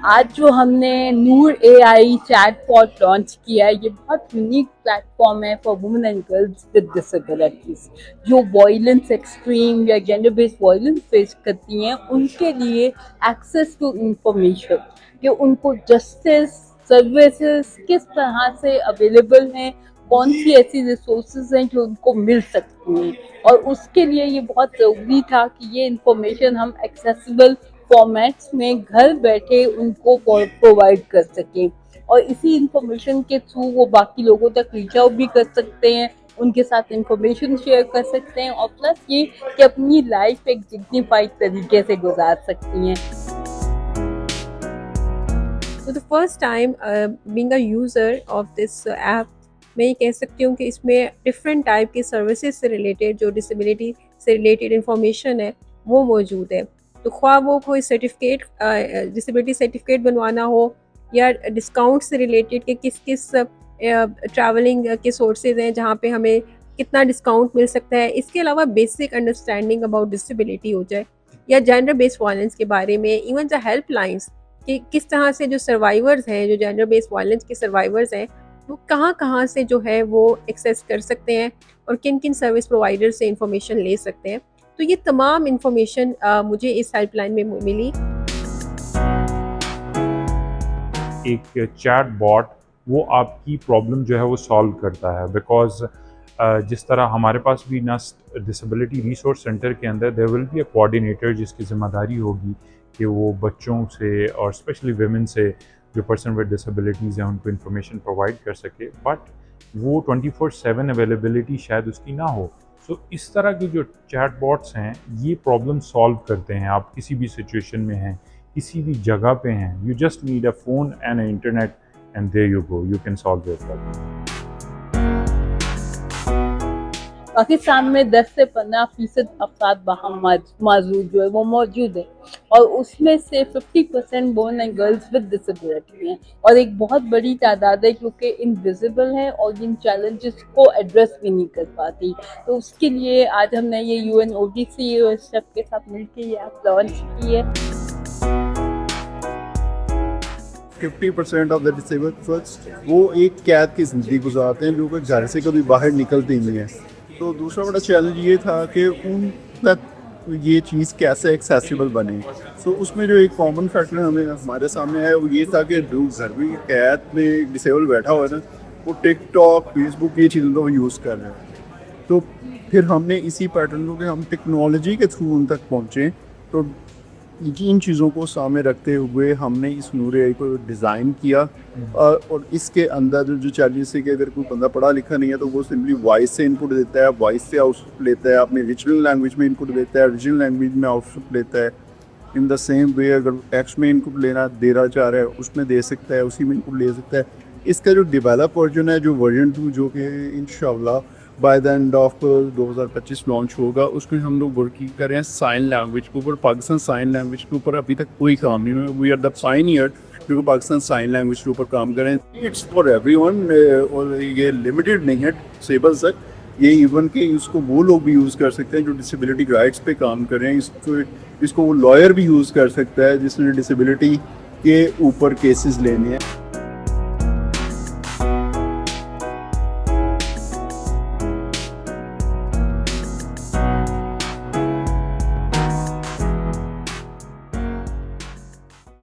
आज जो हमने नूर एआई चैटबॉट लॉन्च किया है, ये बहुत यूनिक प्लेटफॉर्म है for women and girls with disabilities जो वायलेंस एक्सट्रीम या जेंडर बेस्ड वायलेंस फेस करती हैं, उनके लिए एक्सेस टू इंफॉर्मेशन कि उनको जस्टिस सर्विसेज किस तरह से अवेलेबल हैं, कौन सी ऐसी रिसोर्सेज हैं जो उनको मिल सकती हैं। और उसके लिए ये बहुत ज़रूरी था कि ये इंफॉर्मेशन हम एक्सेसिबल फॉर्मेट्स में घर बैठे उनको प्रोवाइड कर सकें और इसी इंफॉर्मेशन के थ्रू वो बाकी लोगों तक रीच आउट भी कर सकते हैं, उनके साथ इंफॉर्मेशन शेयर कर सकते हैं और प्लस ये कि अपनी लाइफ एक डिग्निफाइड तरीके से गुजार सकती हैं। So the first time being a user of this app, मैं ये कह सकती हूँ कि इसमें डिफरेंट टाइप की सर्विसेज से रिलेटेड जो डिसेबिलिटी से रिलेटेड इंफॉर्मेशन है वो मौजूद है। तो ख्वाह वो कोई सर्टिफिकेट डिसेबिलिटी सर्टिफिकेट बनवाना हो या डिस्काउंट से रिलेटेड कि किस किस ट्रैवलिंग के सोर्सेज हैं जहाँ पे हमें कितना डिस्काउंट मिल सकता है, इसके अलावा बेसिक अंडरस्टैंडिंग अबाउट डिसेबिलिटी हो जाए या जेंडर बेस्ड वायलेंस के बारे में, इवन द हेल्प लाइन्स कि किस तरह से जो सर्वाइवर्स हैं, जो जेंडर बेस्ड वायलेंस के सर्वाइवर्स हैं, वो कहाँ से जो है वो एक्सेस कर सकते हैं और किन किन सर्विस प्रोवाइडर से इंफॉर्मेशन ले सकते हैं। तो ये तमाम इंफॉर्मेशन मुझे इस हेल्पलाइन में मिली। एक चैट बॉट वो आपकी प्रॉब्लम जो है वो सॉल्व करता है, बिकॉज जिस तरह हमारे पास भी ना डिसेबिलिटी रिसोर्स सेंटर के अंदर there will be a coordinator जिसकी ज़िम्मेदारी होगी कि वो बच्चों से और स्पेशली विमेन से जो पर्सन विद डिसेबिलिटीज़ हैं उनको इन्फॉर्मेशन प्रोवाइड कर सके, बट वो 24/7 अवेलेबिलिटी शायद उसकी ना हो। सो इस तरह के जो चैट बॉट्स हैं ये प्रॉब्लम सॉल्व करते हैं। आप किसी भी सिचुएशन में हैं, किसी भी जगह पे हैं, you just need a phone and internet and there you go, you can solve your problem. Pakistan में 10 से 15% अफराद माजूद जो है वो मौजूद है और उसमें से 50% women and girls with disability हैं और एक बहुत बड़ी तादाद है क्योंकि इनविजिबल है और इन चैलेंजेस को एड्रेस भी नहीं कर पाती। तो उसके लिए आज हमने ये UNODC और सब के साथ मिलकर ये ऐप लॉन्च की है। 50% ऑफ द डिसेबल्ड फर्स्ट वो एक कैद की ज़िंदगी गुजारते हैं जो कि घर से कभी बाहर निकलते ही नहीं है। तो दूसरा बड़ा चैलेंज ये था कि उन तक ये चीज़ कैसे एक्सेसिबल बने। सो उसमें जो एक कॉमन फैक्टर हमारे सामने है वो ये था कि जो घर में कैद में डिसेबल बैठा हुआ है ना, वो टिकटॉक फेसबुक ये चीज़ों को यूज़ कर रहे हैं। तो फिर हमने इसी पैटर्न को कि हम टेक्नोलॉजी के थ्रू उन तक पहुँचें, तो इन चीज़ों को सामने रखते हुए हमने इस नूर एआई को डिज़ाइन किया। और इसके अंदर जो चैलेंज है कि अगर कोई बंदा पढ़ा लिखा नहीं है तो वो सिंपली वॉइस से इनपुट देता है, वॉइस से आउटपुट लेता है, अपनी रीजनल लैंग्वेज में इनपुट देता है, रीजनल लैंग्वेज में आउटपुट लेता है। इन द सेम वे अगर टेक्स्ट में इनपुट देना चाह रहा है उसमें दे सकता है, उसी में इनपुट ले सकता है। इसका जो डेवलप वर्जन है, जो वर्जन 2 जो कि इंशाल्लाह by the end of 2025 launch होगा, उसमें हम लोग वर्किंग कर रहे हैं साइन लैंग्वेज के ऊपर। पाकिस्तान साइन लैंग्वेज के ऊपर अभी तक कोई काम नहीं हुआ। वी आर द पायनियर जो पाकिस्तान साइन लैंग्वेज के ऊपर काम कर रहे हैं। इट्स फॉर एवरीवन और ये लिमिटेड नहीं है डिसेबल तक, ये इवन के इसको वो लोग भी यूज़ कर सकते हैं जो डिसेबिलिटी राइट्स पे काम कर रहे हैं। इसको वो लॉयर भी यूज़ कर सकता है जिसने डिसेबिलिटी के ऊपर केसेस लेने हैं।